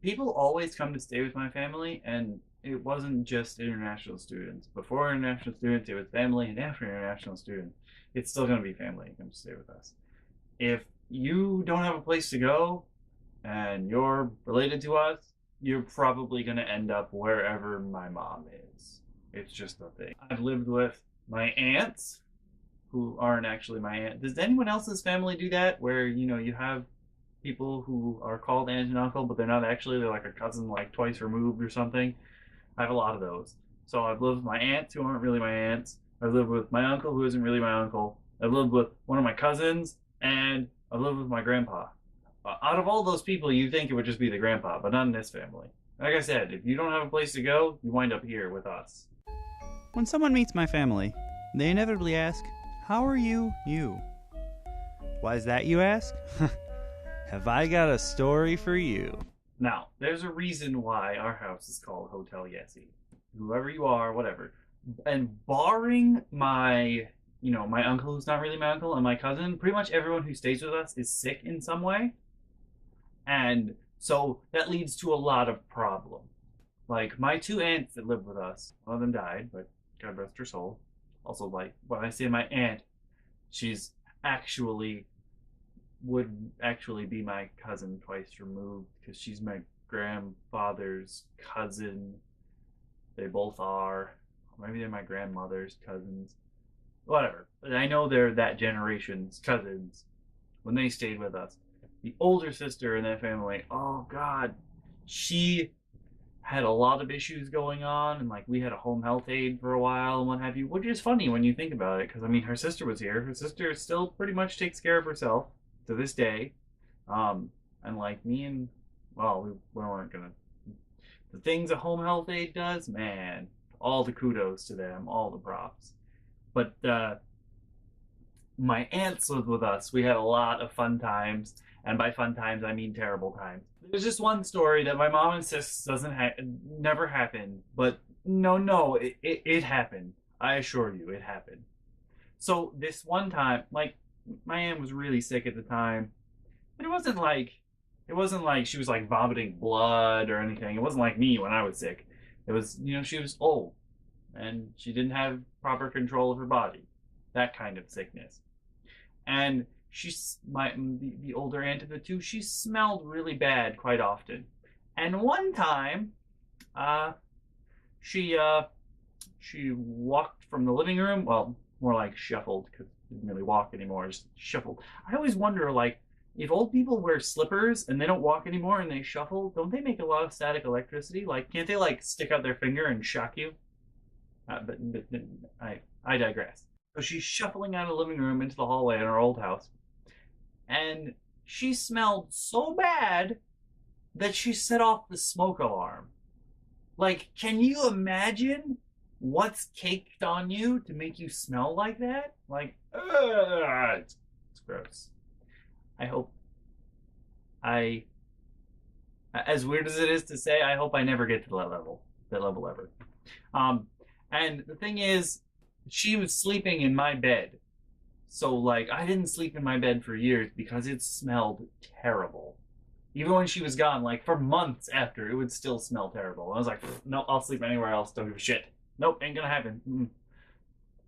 People always come to stay with my family, and it wasn't just international students. Before international students, it was family, and after international students, it's still going to be family who comes to stay with us. If you don't have a place to go and you're related to us, you're probably going to end up wherever my mom is. It's just a thing. I've lived with my aunts who aren't actually my aunt. Does anyone else's family do that where, you have people who are called aunt and uncle, but they're not actually, they're like a cousin, like twice removed or something? I have a lot of those. So I've lived with my aunts who aren't really my aunts. I've lived with my uncle who isn't really my uncle. I've lived with one of my cousins, and I've lived with my grandpa. Out of all those people, you think it would just be the grandpa, but not in this family. Like I said, if you don't have a place to go, you wind up here with us. When someone meets my family, they inevitably ask, "How are you, you?" Why is that, you ask? Have I got a story for you? Now, there's a reason why our house is called Hotel Yessie. Whoever you are, whatever. And barring my uncle who's not really my uncle and my cousin, pretty much everyone who stays with us is sick in some way. And so that leads to a lot of problem. Like my two aunts that lived with us, one of them died, but God rest her soul. Also, like when I say my aunt, she's actually would actually be my cousin twice removed because she's my grandfather's cousin. They both are. Maybe they're my grandmother's cousins. Whatever. But I know they're that generation's cousins when they stayed with us. The older sister in that family, oh God, she had a lot of issues going on, and like we had a home health aide for a while and what have you, which is funny when you think about it, because I mean her sister was here. Her sister still pretty much takes care of herself to this day. And like me and well, we weren't gonna the things a home health aide does, man, all the kudos to them, all the props. But my aunts lived with us. We had a lot of fun times, and by fun times I mean terrible times. There's just one story that my mom insists doesn't never happened, but no, it happened. I assure you, it happened. So this one time, like my aunt was really sick at the time, but it wasn't like she was like vomiting blood or anything. It wasn't like me when I was sick. It was, she was old and she didn't have proper control of her body. That kind of sickness. And the older aunt of the two, she smelled really bad quite often. And one time, uh, she walked from the living room. Well, more like shuffled because she didn't really walk anymore. Just shuffled. I always wonder, like, if old people wear slippers and they don't walk anymore and they shuffle, don't they make a lot of static electricity? Like, can't they like stick out their finger and shock you? But I digress. So she's shuffling out of the living room into the hallway in our old house, and she smelled so bad that she set off the smoke alarm. Like, can you imagine what's caked on you to make you smell like that? Like, it's gross. I hope I, as weird as it is to say, I hope I never get to that level ever. And the thing is, she was sleeping in my bed. So, like, I didn't sleep in my bed for years because it smelled terrible. Even when she was gone, like, for months after, it would still smell terrible. I was like, nope, I'll sleep anywhere else. Don't give a shit. Nope, ain't gonna happen.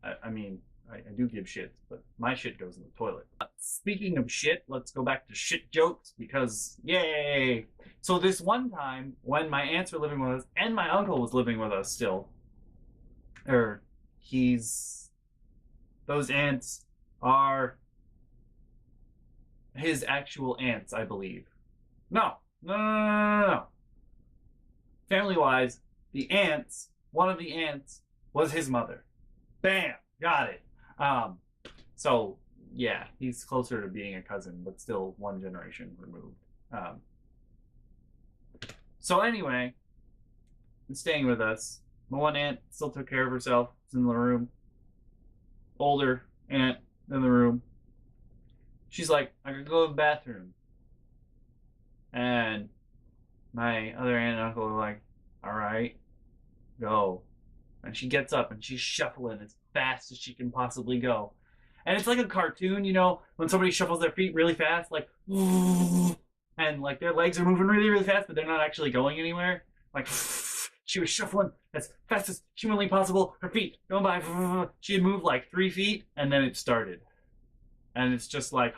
I mean, I do give shits, but my shit goes in the toilet. Speaking of shit, let's go back to shit jokes because, yay! So this one time, when my aunts were living with us, and my uncle was living with us still, or those aunts are his actual aunts, I believe. No. Family-wise, one of the aunts was his mother. Bam! Got it. So, yeah, he's closer to being a cousin, but still one generation removed. So anyway, staying with us. My one aunt still took care of herself. Was in the room. Older aunt in the room. She's like, I could go to the bathroom. And my other aunt and uncle are like, all right, go. And she gets up and she's shuffling as fast as she can possibly go. And it's like a cartoon, when somebody shuffles their feet really fast, like, and and like their legs are moving really, really fast, but they're not actually going anywhere. Like she was shuffling as fast as humanly possible. Her feet going by. She had moved like 3 feet, and then it started, and it's just like.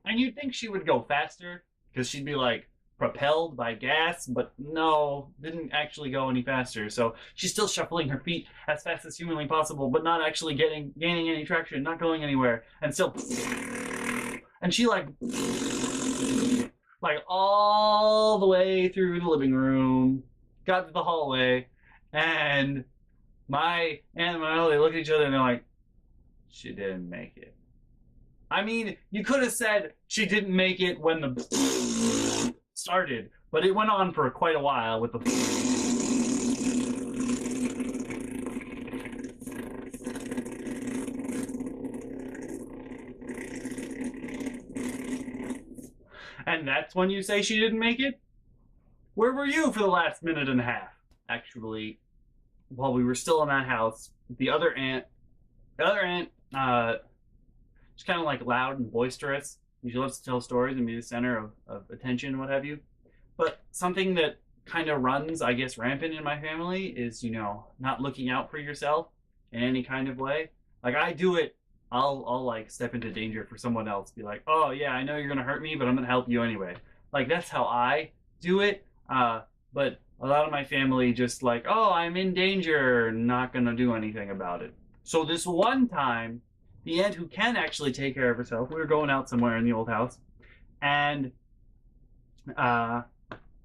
And you'd think she would go faster because she'd be like propelled by gas, but no, didn't actually go any faster. So she's still shuffling her feet as fast as humanly possible, but not actually gaining any traction, not going anywhere, and still. And she like all the way through the living room, got to the hallway, and my aunt and my uncle, they look at each other and they're like, she didn't make it. I mean, you could have said she didn't make it when the started, but it went on for quite a while with the. And that's when you say she didn't make it? Where were you for the last minute and a half? Actually, while we were still in that house, the other aunt, she's kind of like loud and boisterous. She loves to tell stories and be the center of attention and what have you. But something that kind of runs, I guess, rampant in my family is, not looking out for yourself in any kind of way. Like I do it, I'll like step into danger for someone else. Be like, oh yeah, I know you're gonna hurt me, but I'm gonna help you anyway. Like that's how I do it. But a lot of my family just like, oh, I'm in danger, not gonna do anything about it. So this one time, the aunt who can actually take care of herself, we were going out somewhere in the old house, and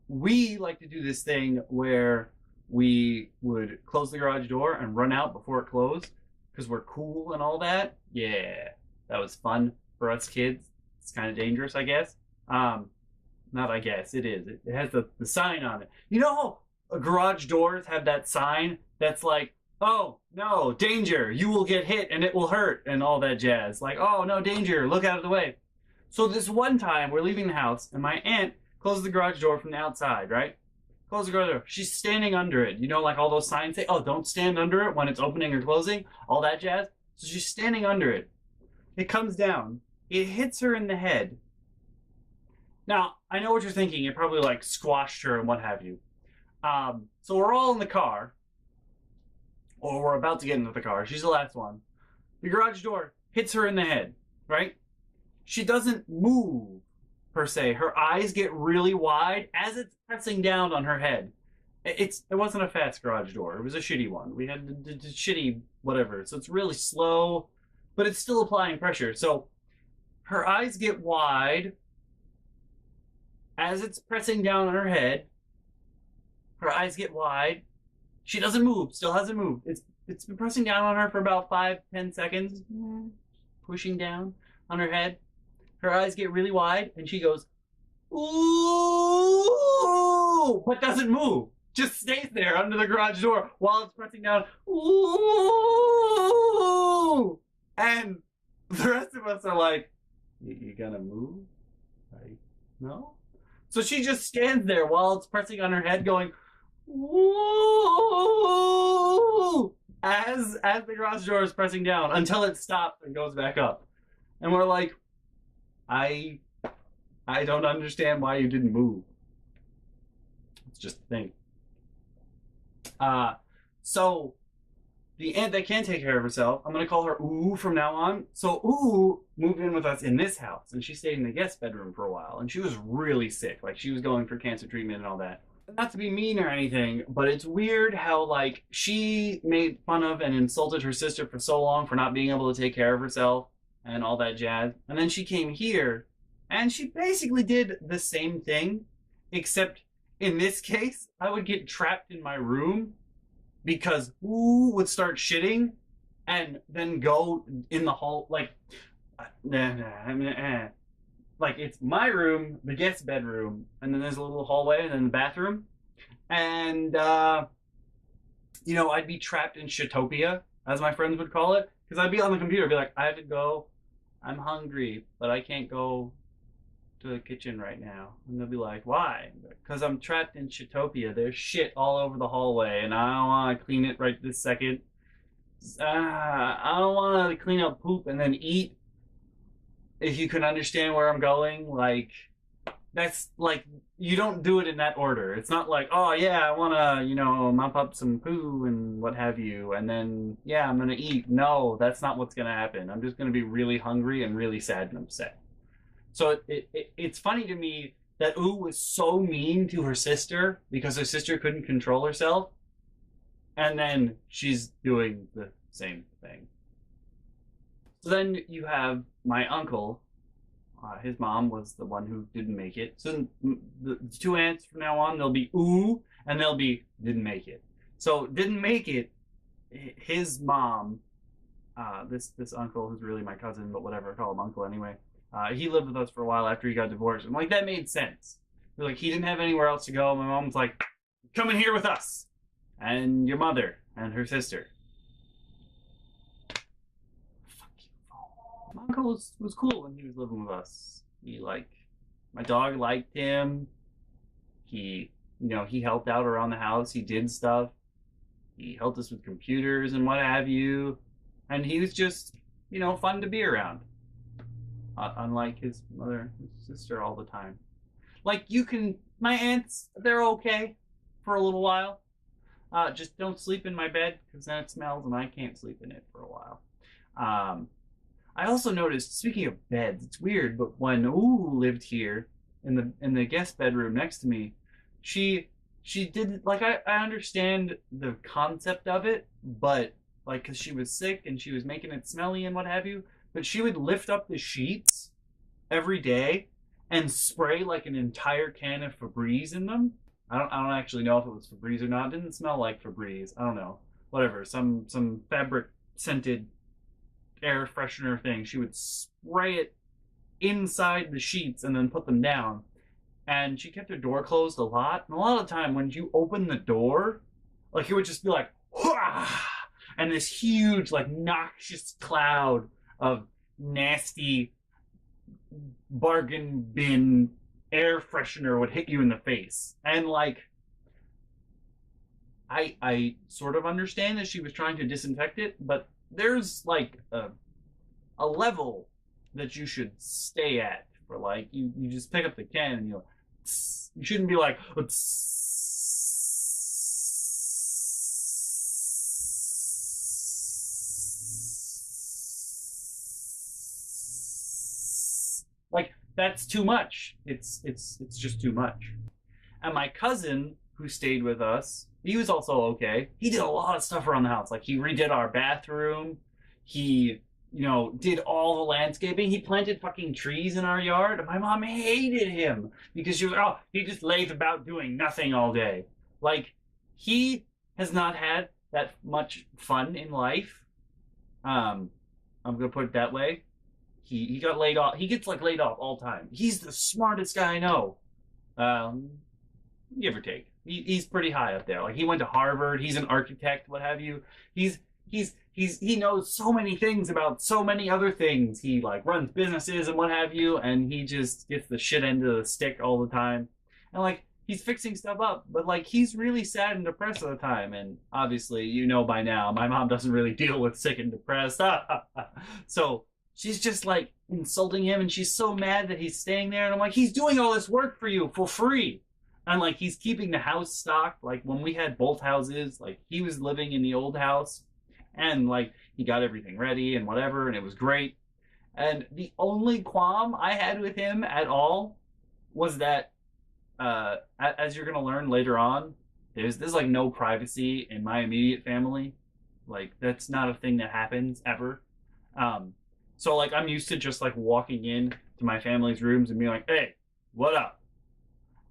we like to do this thing where we would close the garage door and run out before it closed because we're cool and all that. Yeah, that was fun for us kids. It's kind of dangerous, I guess. Not I guess, it is. It has the sign on it. Garage doors have that sign that's like, oh, no, danger, you will get hit and it will hurt and all that jazz. Like, oh, no, danger, look out of the way. So this one time, we're leaving the house and my aunt closes the garage door from the outside, right? Close the garage door. She's standing under it. Like all those signs say, oh, don't stand under it when it's opening or closing, all that jazz. So she's standing under it. It comes down. It hits her in the head. Now, I know what you're thinking. It probably like squashed her and what have you. So we're all in the car. Or we're about to get into the car. She's the last one. The garage door hits her in the head, right? She doesn't move, per se. Her eyes get really wide as it's pressing down on her head. It wasn't a fast garage door. It was a shitty one. We had the shitty whatever. So it's really slow, but it's still applying pressure. So her eyes get wide as it's pressing down on her head. Her eyes get wide. She doesn't move. Still hasn't moved. It's been pressing down on her for about 5-10 seconds. Pushing down on her head. Her eyes get really wide, and she goes, ooh, but doesn't move. Just stays there under the garage door while it's pressing down. Ooh, and the rest of us are like, you gonna move? Like, no. So she just stands there while it's pressing on her head, going, ooh, as the garage door is pressing down until it stops and goes back up. And we're like, I don't understand why you didn't move. It's just a thing. So the aunt that can take care of herself, I'm gonna call her Ooh from now on. So Ooh moved in with us in this house, and she stayed in the guest bedroom for a while, and she was really sick. Like she was going for cancer treatment and all that. Not to be mean or anything, but it's weird how like she made fun of and insulted her sister for so long for not being able to take care of herself and all that jazz. And then she came here and she basically did the same thing, except in this case, I would get trapped in my room because Ooh would start shitting and then go in the hall, like it's my room, the guest bedroom, and then there's a little hallway and then the bathroom. And, I'd be trapped in Shitopia, as my friends would call it, because I'd be on the computer, be like, I have to go, I'm hungry, but I can't go to the kitchen right now. And they'll be like, why? Because I'm trapped in Shitopia. There's shit all over the hallway, and I don't want to clean it right this second. I don't want to clean up poop and then eat. if you can understand where I'm going, like that's like you don't do it in that order. It's not like, oh yeah, I wanna, mop up some poo and what have you, and then yeah, I'm gonna eat. No, that's not what's gonna happen. I'm just gonna be really hungry and really sad and upset. So it's funny to me that Ooh was so mean to her sister because her sister couldn't control herself, and then she's doing the same thing. So then you have my uncle. His mom was the one who didn't make it. So the two aunts from now on, they'll be Ooh and they'll be didn't make it. So didn't make it. His mom, this uncle who's really my cousin, but whatever, I call him uncle anyway. He lived with us for a while after he got divorced, and like that made sense. Like he didn't have anywhere else to go. My mom was like, "Come in here with us, and your mother and her sister." My uncle was cool when he was living with us. My dog liked him. He helped out around the house. He did stuff. He helped us with computers and what have you. And he was just, fun to be around. Unlike his mother and sister all the time. Like my aunts, they're okay for a little while. Just don't sleep in my bed because then it smells and I can't sleep in it for a while. I also noticed, speaking of beds, it's weird, but when Ooh lived here in the guest bedroom next to me, she did like I understand the concept of it, but like because she was sick and she was making it smelly and what have you, but she would lift up the sheets every day and spray like an entire can of Febreze in them. I don't actually know if it was Febreze or not. It didn't smell like Febreze. I don't know. Whatever. Some fabric scented air freshener thing. She would spray it inside the sheets and then put them down. And she kept her door closed a lot. And a lot of the time when you open the door, like it would just be like, Hwah! And this huge, like noxious cloud of nasty bargain bin air freshener would hit you in the face. And like I sort of understand that she was trying to disinfect it, but there's like a level that you should stay at for like you just pick up the can and you shouldn't be like that's too much. It's just too much. And my cousin who stayed with us, he was also okay. He did a lot of stuff around the house. Like he redid our bathroom. He, did all the landscaping. He planted fucking trees in our yard. And my mom hated him because she was like, oh, he just lays about doing nothing all day. Like he has not had that much fun in life. I'm gonna put it that way. He got laid off. He gets like laid off all the time. He's the smartest guy I know. Give or take. He's pretty high up there. Like he went to Harvard. He's an architect, what have you. He knows so many things about so many other things. He like runs businesses and what have you, and he just gets the shit end of the stick all the time. And like he's fixing stuff up, but like he's really sad and depressed all the time. And obviously, by now, my mom doesn't really deal with sick and depressed. So she's just like insulting him, and she's so mad that he's staying there. And I'm like, he's doing all this work for you for free. And like he's keeping the house stocked. Like when we had both houses, like he was living in the old house and like he got everything ready and whatever, and it was great. And the only qualm I had with him at all was that as you're gonna learn later on, there's like no privacy in my immediate family. Like that's not a thing that happens ever. So like I'm used to just like walking in to my family's rooms and being like, hey, what up?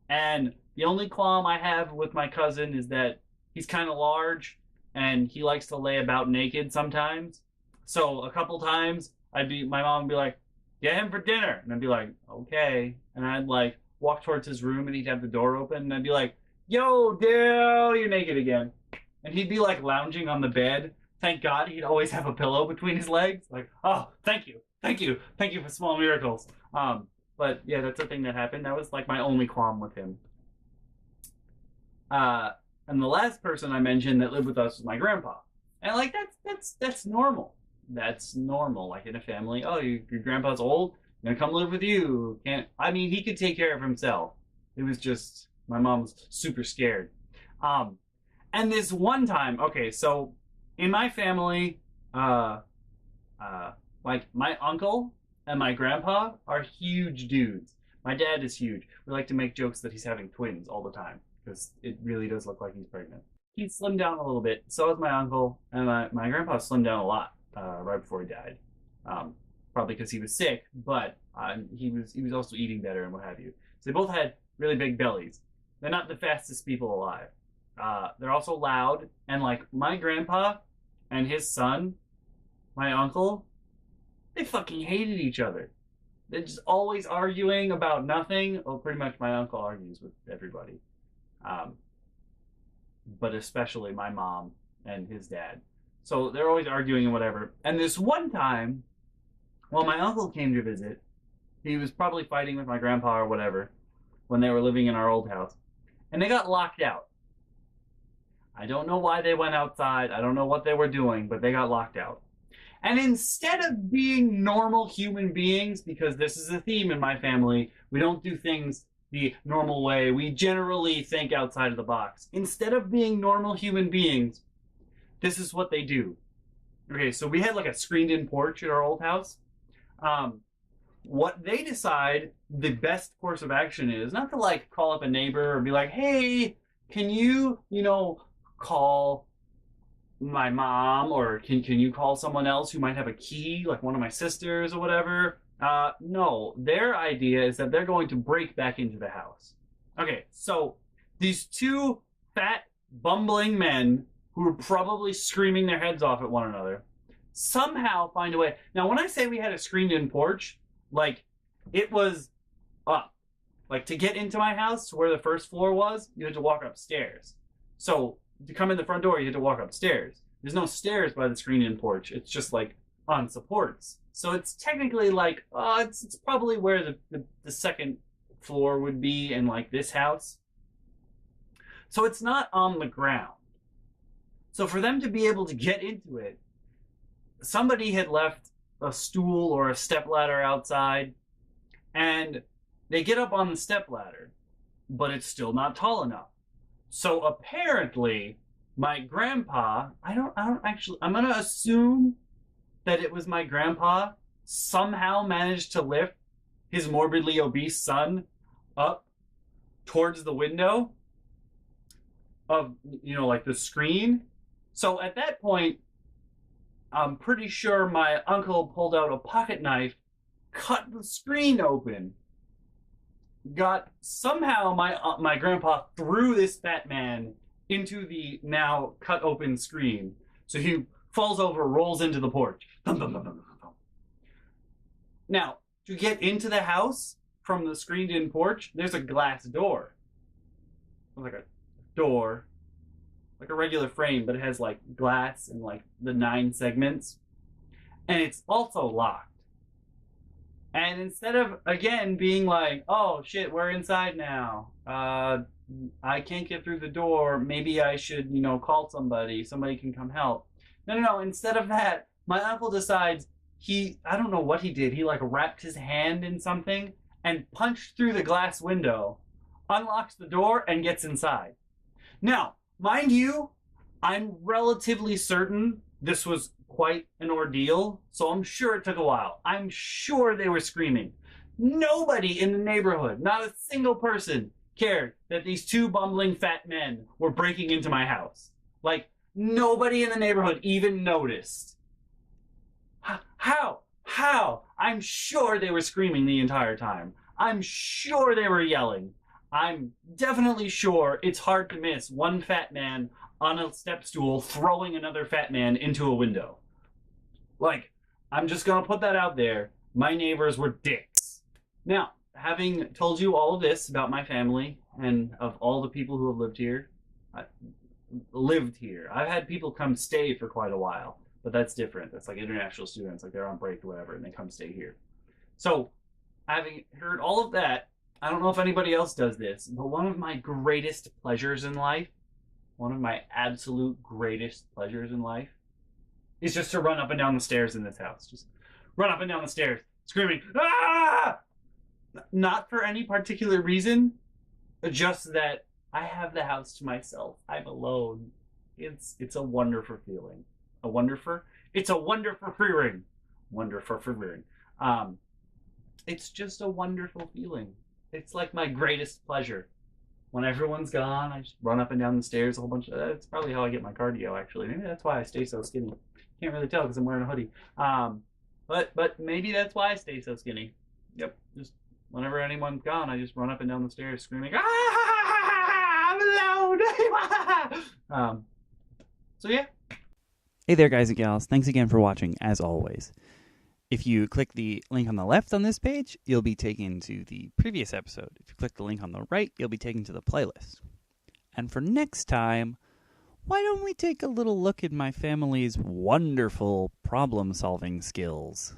And the only qualm I have with my cousin is that he's kind of large and he likes to lay about naked sometimes. So a couple times my mom would be like, get him for dinner. And I'd be like, okay. And I'd like walk towards his room and he'd have the door open and I'd be like, yo, Dale, you're naked again. And he'd be like lounging on the bed. Thank God he'd always have a pillow between his legs. Like, oh, thank you. Thank you. Thank you for small miracles. But yeah, that's the thing that happened. That was like my only qualm with him. And the last person I mentioned that lived with us was my grandpa. And like that's normal. That's normal. Like in a family, oh, your grandpa's old. gonna come live with you. Can't. I mean, he could take care of himself. It was just my mom was super scared. Um, and this one time, okay, so in my family, uh, uh, like my uncle and my grandpa are huge dudes. My dad is huge. We like to make jokes that he's having twins all the time because it really does look like he's pregnant. He slimmed down a little bit. So has my uncle, and my grandpa slimmed down a lot right before he died. Um, Probably because he was sick, but he was also eating better and what have you. So they both had really big bellies. They're not the fastest people alive. They're also loud, and like my grandpa and his son, my uncle, they fucking hated each other. They're just always arguing about nothing. Well, pretty much my uncle argues with everybody, um, but especially my mom and his dad. So they're always arguing and whatever. And this one time, well, my uncle came to visit. He was probably fighting with my grandpa or whatever when they were living in our old house. And they got locked out. I don't know why they went outside. I don't know what they were doing, but they got locked out. And instead of being normal human beings, because this is a theme in my family, we don't do things the normal way. We generally think outside of the box. Instead of being normal human beings, this is what they do. Okay, so we had like a screened-in porch at our old house. What they decide the best course of action is not to like call up a neighbor or be like, hey, can you, call my mom or can you call someone else who might have a key, like one of my sisters or whatever? No, their idea is that they're going to break back into the house. Okay, so these two fat, bumbling men who are probably screaming their heads off at one another somehow find a way. Now, when I say we had a screened-in porch, like, it was up. Like, to get into my house, to where the first floor was, you had to walk upstairs. So, to come in the front door, you had to walk upstairs. There's no stairs by the screened-in porch. It's just, like, on supports. So it's technically, like, it's probably where the second floor would be in, like, this house. So it's not on the ground. So for them to be able to get into it, somebody had left a stool or a stepladder outside, and they get up on the stepladder, but it's still not tall enough. So apparently, my grandpa, I'm gonna assume that it was my grandpa, somehow managed to lift his morbidly obese son up towards the window of, like the screen. So at that point, I'm pretty sure my uncle pulled out a pocket knife, cut the screen open, somehow my grandpa threw this fat man into the now cut open screen. So he falls over, rolls into the porch. Now, to get into the house from the screened-in porch, there's a glass door. Like a door, like a regular frame, but it has like glass and like the 9 segments. And it's also locked. And instead of, again, being like, oh shit, we're inside now. I can't get through the door. Maybe I should, call somebody. Somebody can come help. No. Instead of that, my uncle decides I don't know what he did. He like wrapped his hand in something and punched through the glass window, unlocks the door, and gets inside. Now, mind you, I'm relatively certain this was quite an ordeal, so I'm sure it took a while. I'm sure they were screaming. Nobody in the neighborhood, not a single person, cared that these 2 bumbling fat men were breaking into my house. Like, nobody in the neighborhood even noticed. How? I'm sure they were screaming the entire time. I'm sure they were yelling. I'm definitely sure it's hard to miss one fat man on a step stool throwing another fat man into a window. Like, I'm just gonna put that out there. My neighbors were dicks. Now, having told you all of this about my family and of all the people who have lived here, I've had people come stay for quite a while, but that's different. That's like international students, like they're on break or whatever, and they come stay here. So, having heard all of that, I don't know if anybody else does this, but one of my greatest pleasures in life, one of my absolute greatest pleasures in life, is just to run up and down the stairs in this house. Just run up and down the stairs, screaming, ah! Not for any particular reason, just that I have the house to myself. I'm alone. It's a wonderful feeling. It's a wonderful feeling. Wonderful feeling. It's just a wonderful feeling. It's like my greatest pleasure. When everyone's gone, I just run up and down the stairs a whole bunch of. That's probably how I get my cardio. Actually, maybe that's why I stay so skinny. Can't really tell because I'm wearing a hoodie. But maybe that's why I stay so skinny. Yep. Just whenever anyone's gone, I just run up and down the stairs screaming, "Ah! I'm alone!" So yeah. Hey there, guys and gals. Thanks again for watching, as always. If you click the link on the left on this page, you'll be taken to the previous episode. If you click the link on the right, you'll be taken to the playlist. And for next time, why don't we take a little look at my family's wonderful problem-solving skills?